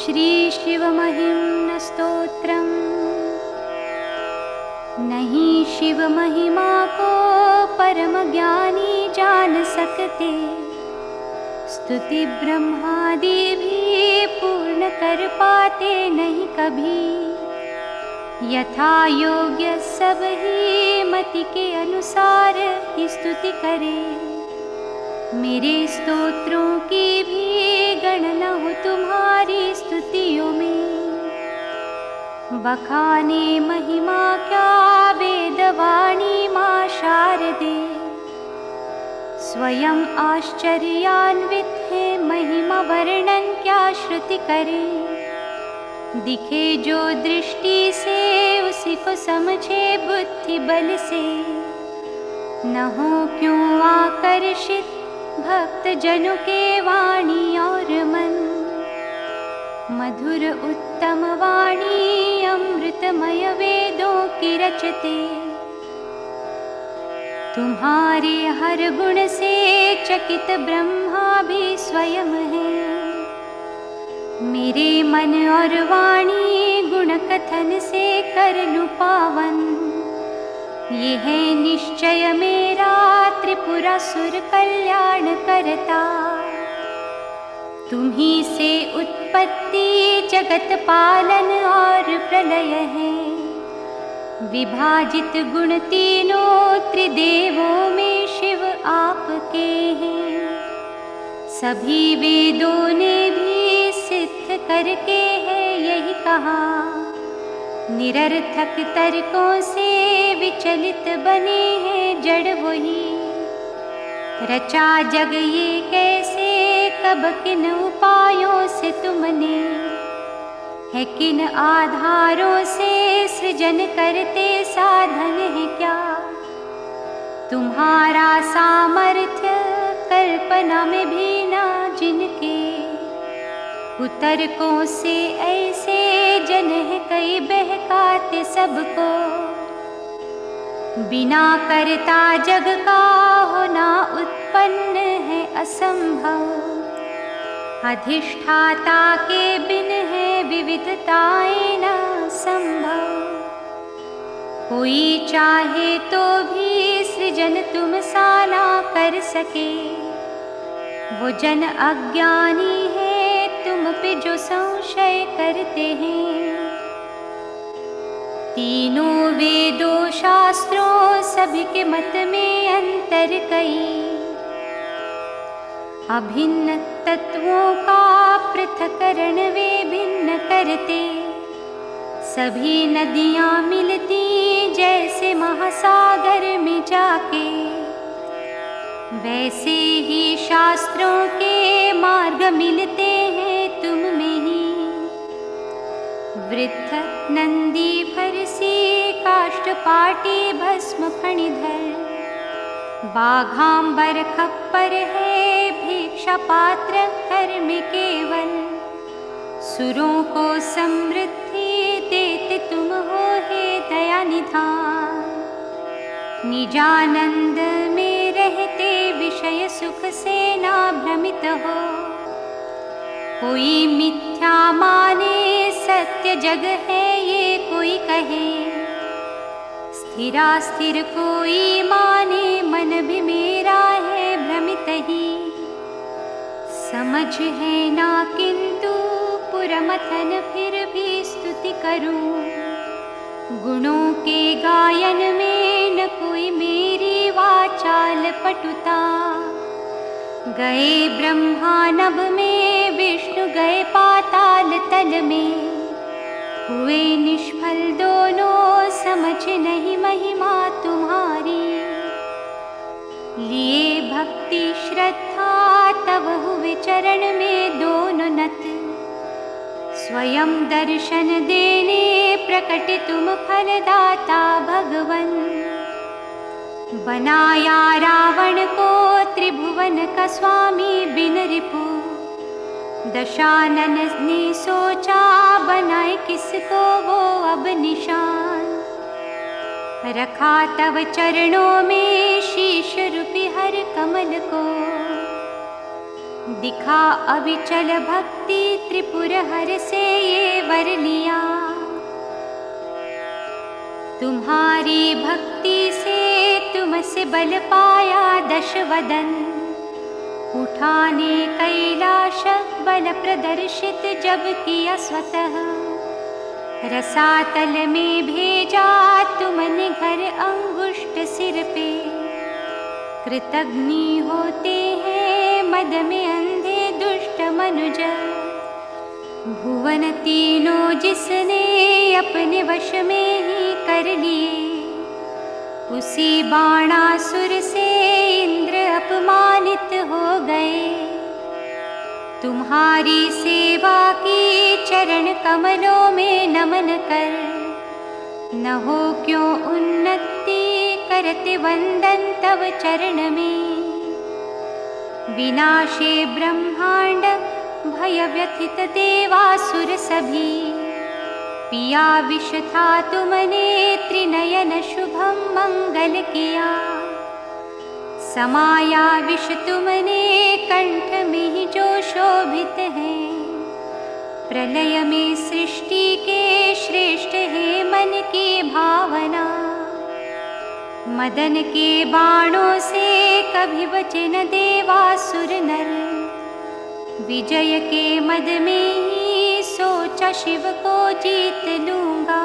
श्री शिव महिम्न स्तोत्रम। नहीं शिव महिमा को परम ज्ञानी जान सकते, स्तुति ब्रह्मादि भी पूर्ण कर पाते नहीं कभी। यथा योग्य सब ही मति के अनुसार ही स्तुति करे, मेरे स्तोत्रों की भी गणना हो तुम्हारी स्तुतियों में। बखाने महिमा क्या वेदवाणी माँ शारदे, स्वयं आश्चर्यान्वित है महिमा वर्णन क्या श्रुति करे। दिखे जो दृष्टि से उसी को समझे बुद्धि बल से, न हो क्यों आकर्षित भक्त जनों के वाणी और मन। मधुर उत्तम वाणी अमृतमय वेदों की रचते, तुम्हारे हर गुण से चकित ब्रह्मा भी स्वयं है। मेरे मन और वाणी गुण कथन से कर लूं पावन, ये है निश्चय मेरा त्रिपुरासुर कल्याण करता। तुम्ही से उत्पत्ति जगत पालन और प्रलय है, विभाजित गुण तीनों त्रिदेवों में शिव आपके हैं। सभी वेदों ने भी सिद्ध करके है यही कहा, निरर्थक तर्कों से विचलित बने हैं जड़ वही। रचा जग ये कैसे, कब किन उपायों से तुमने, है किन आधारों से सृजन करते साधन है क्या। तुम्हारा सामर्थ्य कल्पना में भी ना जिनके, कुतर्कों से ऐसे जन है कई बहकाते सबको। बिना करता जग का होना उत्पन्न है असंभव, अधिष्ठाता के बिन है विविधताएं न संभव। कोई चाहे तो भी सृजन तुम सा ना कर सके, वो जन अज्ञानी है तुम पे जो संशय करते हैं। तीनों वेदों शास्त्रों सभी के मत में अंतर कई, अभिन्न तत्वों का पृथक्करण वे भिन्न करते। सभी नदियाँ मिलती जैसे महासागर में जाके, वैसे ही शास्त्रों के मार्ग मिलते हैं तुम में ही। वृद्ध नंदी फरसी काष्ठपाटी भस्म फणिधर, बाघांबर खप्पर है भिक्षा पात्र कर्म केवल। सुरों को समृद्धि देते तुम हो हे दया निधान, निजानंद में रहते विषय सुख से ना भ्रमित हो। कोई मिथ्या माने सत्य जग है ये कोई कहे, स्थिरा स्थिर कोई माने मन भी मेरा है भ्रमित ही। समझ है ना किंतु पुरमथन फिर भी स्तुति करूं, गुणों के गायन में न कोई मेरी वाचाल पटुता। गए ब्रह्मा नभ में, विष्णु गए पाताल तल में, हुए निष्फल दोनों समझ नहीं महिमा तुम्हारी। लिए भक्ति श्रद्धा तब हुए चरण में दोनों नत, स्वयं दर्शन देने प्रकट तुम फलदाता भगवन। बनाया रावण को त्रिभुवन का स्वामी बिन रिपु, दशानन ने सोचा बनाए किसको वो अब निशान। रखा तव चरणों में शीश रूपी हर कमल को, दिखा अविचल भक्ति त्रिपुर हर से ये वर लिया। तुम्हारी भक्ति से तुमसे बल पाया दश वदन, उठाने कैलाश बल प्रदर्शित जब किया स्वतः। रसातल में भेजा तुमने घर अंगुष्ठ सिर पे, कृतघ्नि होते हैं मद में अंधे दुष्ट मनुज। भुवन तीनों जिसने अपने वश में ही कर लिए, उसी बाणासुर से इंद्र अपमानित हो गए। तुम्हारी सेवा की चरण कमलों में नमन कर, न हो क्यों उन्नति करते वंदन तव चरण में। विनाशे ब्रह्मांड भय व्यथित देवासुर सभी, पिया विष था तुमने त्रिनयन शुभम मंगल किया। समाया विष तुमने कंठ में ही जो शोभित है, प्रलय में सृष्टि के श्रेष्ठ है मन की भावना। मदन के बाणों से कभी बचे न देवासुर नर, विजय के मद में ही सोचा शिव को जीत लूंगा।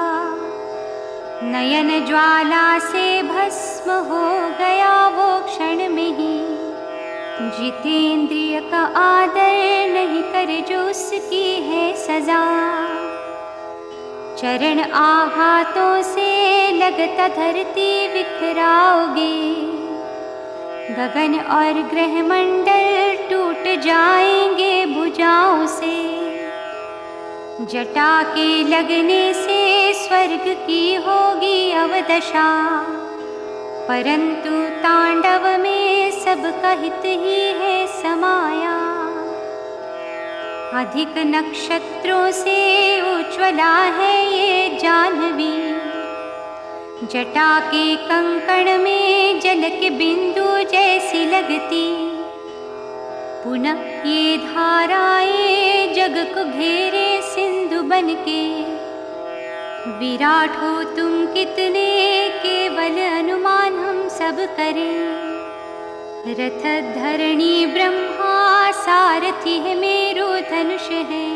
नयन ज्वाला से भस्म हो गया वो क्षण में ही, जितेंद्रिय का आदर नहीं करे जो उसकी है सजा। चरण आघातों से लगता धरती बिखराओगे, गगन और ग्रह मंडल टूट जाएंगे भुजाओं से। जटा के लगने से स्वर्ग की होगी अवदशा, परंतु तांडव में सबका हित ही है समाया। अधिक नक्षत्रों से उज्ज्वला है ये जाह्नवी, जटा के कंकण में जल के बिंदु जैसी लगती। पुनः ये धाराएं जग को घेरे सिंधु बनके, विराट हो तुम कितने केवल अनुमान हम सब करें। रथ धरणी ब्रह्मा सारथी है मेरु धनुष है,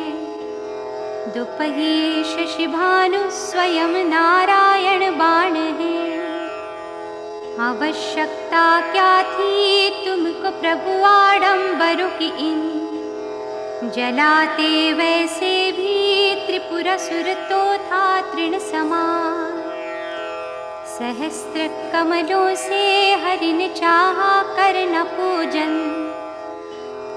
दोपहिए शशि भानु स्वयं नारायण बाण है। आवश्यकता क्या थी तुमको प्रभु आडंबरों की इन, जलाते वैसे भी त्रिपुरासुर तो था तृण समान। सहस्त्र कमलों से हरि ने चाहा करना पूजन,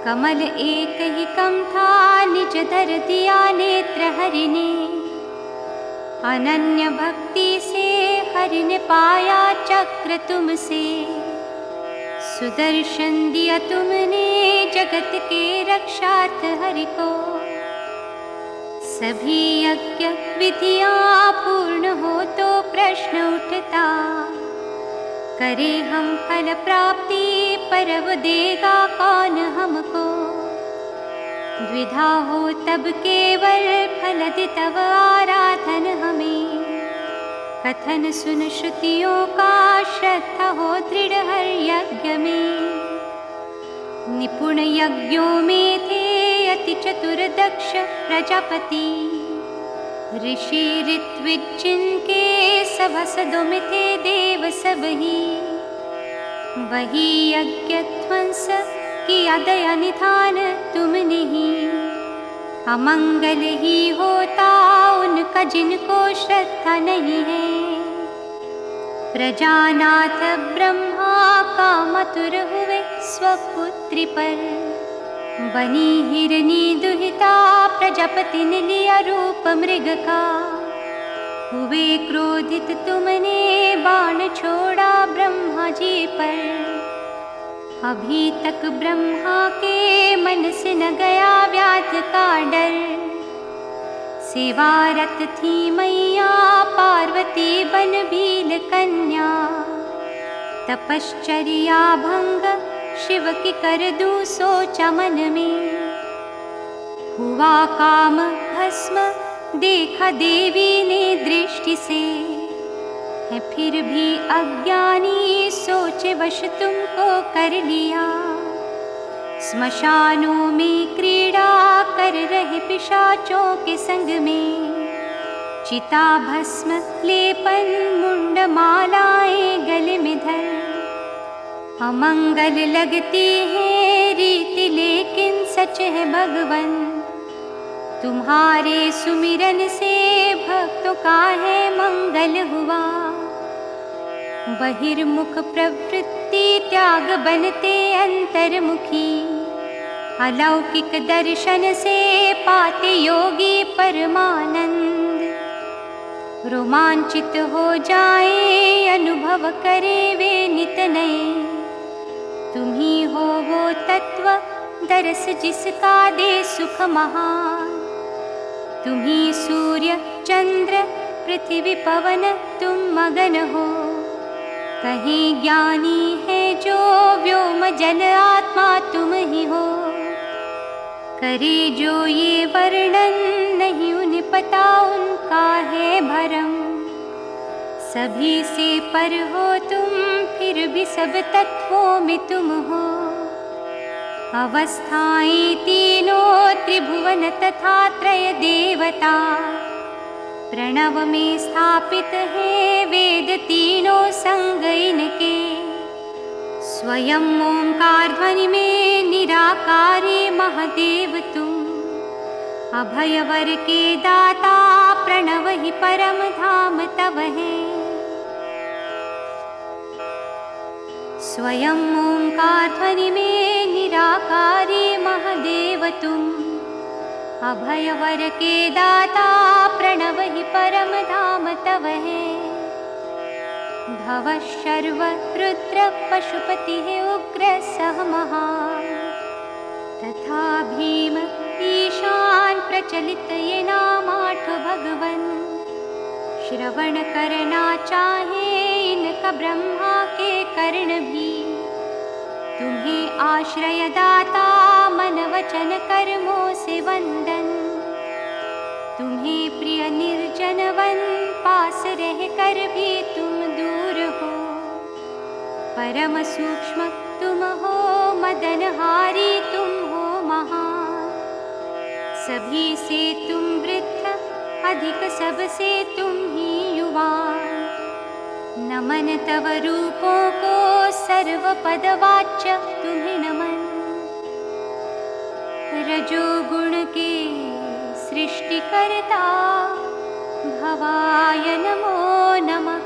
कमल एक ही कम था निज धर दिया नेत्र हरि ने। अनन्य भक्ति से हरि ने पाया चक्र तुमसे, सुदर्शन दिया तुमने जगत के रक्षार्थ हरि को। सभी यज्ञ विधियां पूर्ण हो तो प्रश्न उठता, करे हम फल प्राप्ति परव देगा कौन हमको। द्विधा हो तब केवल फल दे तव आराधन हमें, कथन सुन श्रुतियों का श्रद्धा हो दृढ़ हर यज्ञ में। निपुण यज्ञों में थे अति चतुर दक्ष प्रजापति, ऋषि ऋत्विज जिनके सभासदों में थे देव सब ही। वही यज्ञ ध्वंस किया दया निधान तुमने ही, अमंगल ही होता उनका जिनको श्रद्धा नहीं है। प्रजानाथ ब्रह्मा का मथुर हुए स्वपुत्री पर, बनी हिरनी दुहिता प्रजापति ने लिया रूप मृग का। हुए क्रोधित तुमने बाण छोड़ा ब्रह्मा जी पर, अभी तक ब्रह्मा के मन से न गया व्याध का डर। सेवारत थी मैया पार्वती बन भील कन्या, तपश्चर्या भंग शिव की कर दूं सोचा मन में। हुआ काम भस्म देखा देवी ने दृष्टि से, है फिर भी अज्ञानी सोचे वश तुमको कर लिया। स्मशानों में क्रीड़ा कर रहे पिशाचों के संग में, चिता भस्म लेपन मुंड मालाएं गले में धर। अमंगल लगती है रीति लेकिन सच है भगवन, तुम्हारे सुमिरन से भक्तों का है मंगल हुआ। बहिर्मुख प्रवृत्ति त्याग बनते अंतर्मुखी, अलौकिक दर्शन से पाते योगी परमानंद। रोमांचित हो जाए अनुभव करे वे नित नए, तुम ही हो वो तत्व दरस जिसका दे सुख महान। तुम ही सूर्य चंद्र पृथ्वी पवन तुम मगन हो, कहीं ज्ञानी है जो व्योम जल आत्मा तुम ही हो। करे जो ये वर्णन नहीं उन्हें पता उनका है भरम, सभी से पर हो तुम फिर भी सब तत्वों में तुम हो। अवस्थाएं तीनों त्रिभुवन तथा त्रय देवता, प्रणव में स्थापित है वेद तीनों संग इनके। स्वयं ओंकार ध्वनि में निराकारी महादेव तुम, अभय वर के दाता प्रणव ही परम धाम तव है। स्वयं ओंकार ध्वनि में निराकारी महादेव तुम, अभय वर के दाता प्रणव ही परम धाम तव है। भव शर्व रुद्र पशुपति है उग्र सह महान, तथा भीम ईशान प्रचलित ये नाम आठ भगवन। श्रवण करना चाहे इनका ब्रह्मा के कर्ण भी, तुम्हें आश्रय दाता मन वचन कर्मों से वंदन। तुम्हें प्रिय निर्जन वन पास रह कर भी तुम दूर हो, परम सूक्ष्म तुम हो मदनहारी तुम हो महान। सभी से तुम वृद्ध अधिक सबसे तुम ही युवान। नमन तव रूपों को सर्व पदवाच्य तुम्हें नमन। रजोगुण के सृष्टि करता भवाय नमो नमः,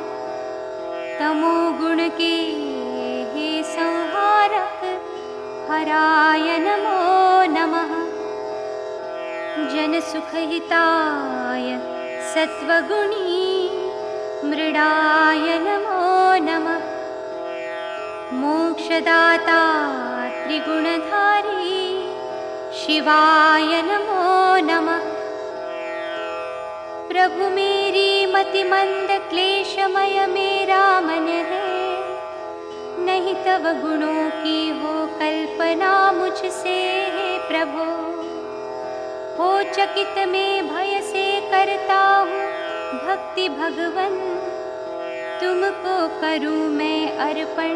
तमोगुण के हे संहारक हराय नमो नमः। जन सुख हिताय सत्वगुणी मृडाय नमो नमः। मोक्षदाता त्रिगुणधारी शिवाय नमो नमः। प्रभु मेरी मति मंद क्लेशमय मेरा मन है, नहीं तव गुणों की हो कल्पना मुझसे है प्रभु। हो चकित में भय से करता हूँ भक्ति भगवन, तुमको करूँ मैं अर्पण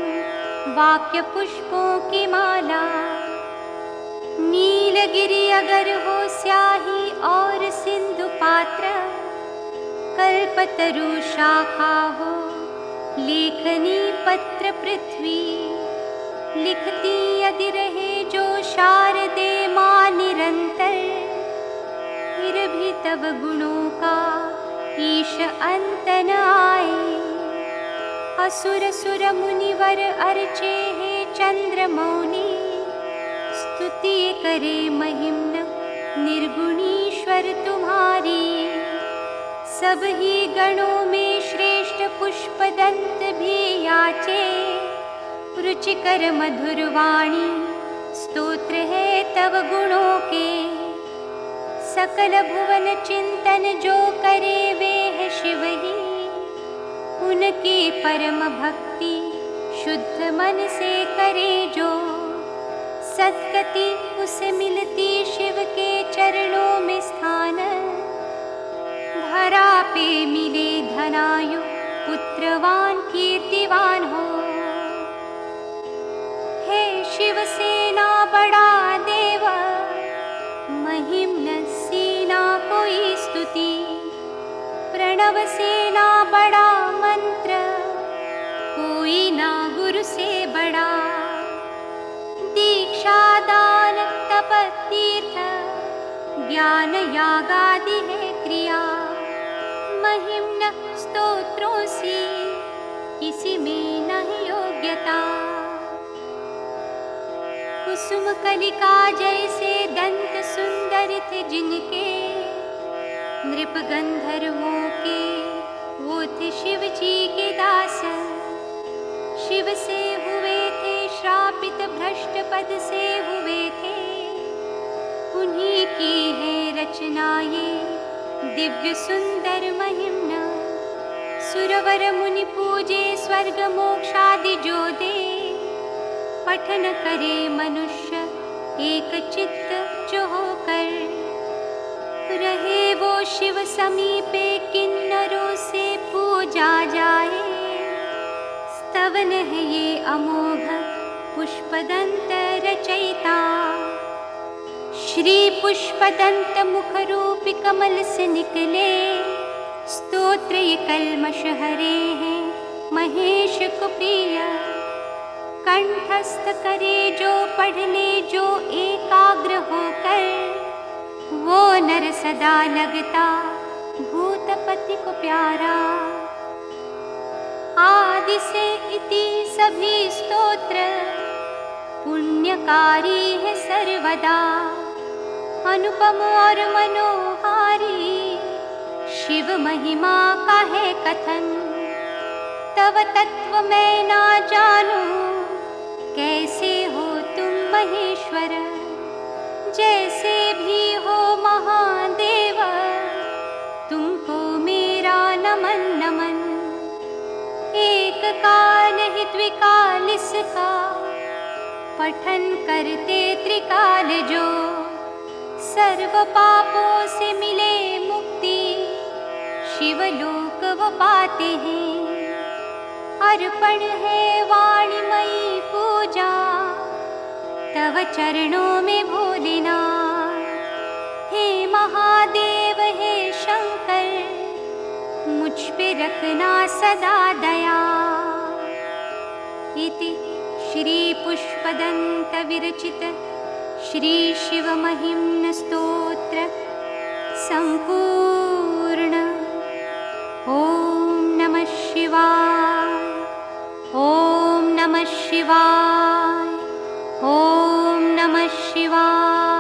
वाक्य पुष्पों की माला। नीलगिरि अगर हो स्याही और सिंधु पात्र, कल्पतरु शाखा हो लेखनी पत्र पृथ्वी। लिखती यदि रहे जो शारदे माँ निरंतर, फिर भी तब गुणों का ईश अंत न आए। असुर सुर मुनिवर अर्चे है चंद्र मौनी, स्तुति करे महिम्न निर्गुणीश्वर तुम्हारी। सब ही गणों में श्रेष्ठ पुष्पदंत भी याचे, रुचिकर मधुर वाणी स्तोत्र है तव गुणों के। सकल भुवन चिंतन जो करे वे है शिव ही, उनकी परम भक्ति शुद्ध मन से करे जो। सद्गति उसे मिलती शिव के चरणों में स्थान। धरा पे मिले धनायु पुत्रवान कीर्तिवान हो। हे शिव सेना बड़ा देव, महिम्न सेना कोई स्तुति। प्रणव सेना बड़ा मंत्र, कोई ना गुरु से बड़ा। दीक्षा दान तप तीर्थ, ज्ञान यागादि है क्रिया। महिम्न स्तोत्रों से किसी में नहीं योग्यता। कुसुम कलिका जैसे दंत सुंदर थे जिनके, नृप गंधर्वों के वो थे शिव जी के दास। शिव से हुए थे श्रापित, भ्रष्ट पद से हुए थे। उन्हीं की है रचना ये दिव्य सुंदर महिम्न। सुरवर मुनि पूजे स्वर्ग मोक्षादि जो दे। पठन करे मनुष्य एक चित्त जो होकर। रहे वो शिव समीपे, किन्नरों से पूजा जाए। स्तवन है ये अमोघ पुष्पदंत रचयिता। श्री पुष्पदंत मुख रूपी कमल से निकले। स्तोत्र ये कल्मष हरे हैं महेश को प्रिय। कंठस्थ करे जो पढ़ ले जो एकाग्र होकर। वो नर सदा लगता भूतपति को प्यारा। आदि से इति सभी स्तोत्र, पुण्यकारी है सर्वदा। अनुपम और मनोहारी, शिव महिमा का है कथन। तव तत्व मैं ना जानूं, कैसे हो तुम महेश्वर। जैसे भी हो महादेव, तुमको मेरा नमन नमन। एक काल ही द्विकाल इसका, पठन करते त्रिकाल जो। सर्व पापों से मिले मुक्ति, शिवलोक वो पाते हैं। अर्पण है वाणीमयी पूजा, तव चरणों में भोलेनाथ। हे महादेव हे शंकर, मुझ पे रखना सदा दया। इति श्री पुष्पदंत विरचित श्री शिव महिम्न स्तोत्र संपूर्ण। ओम नमः शिवाय, ओम नमः शिवाय, ओम नमः शिवाय।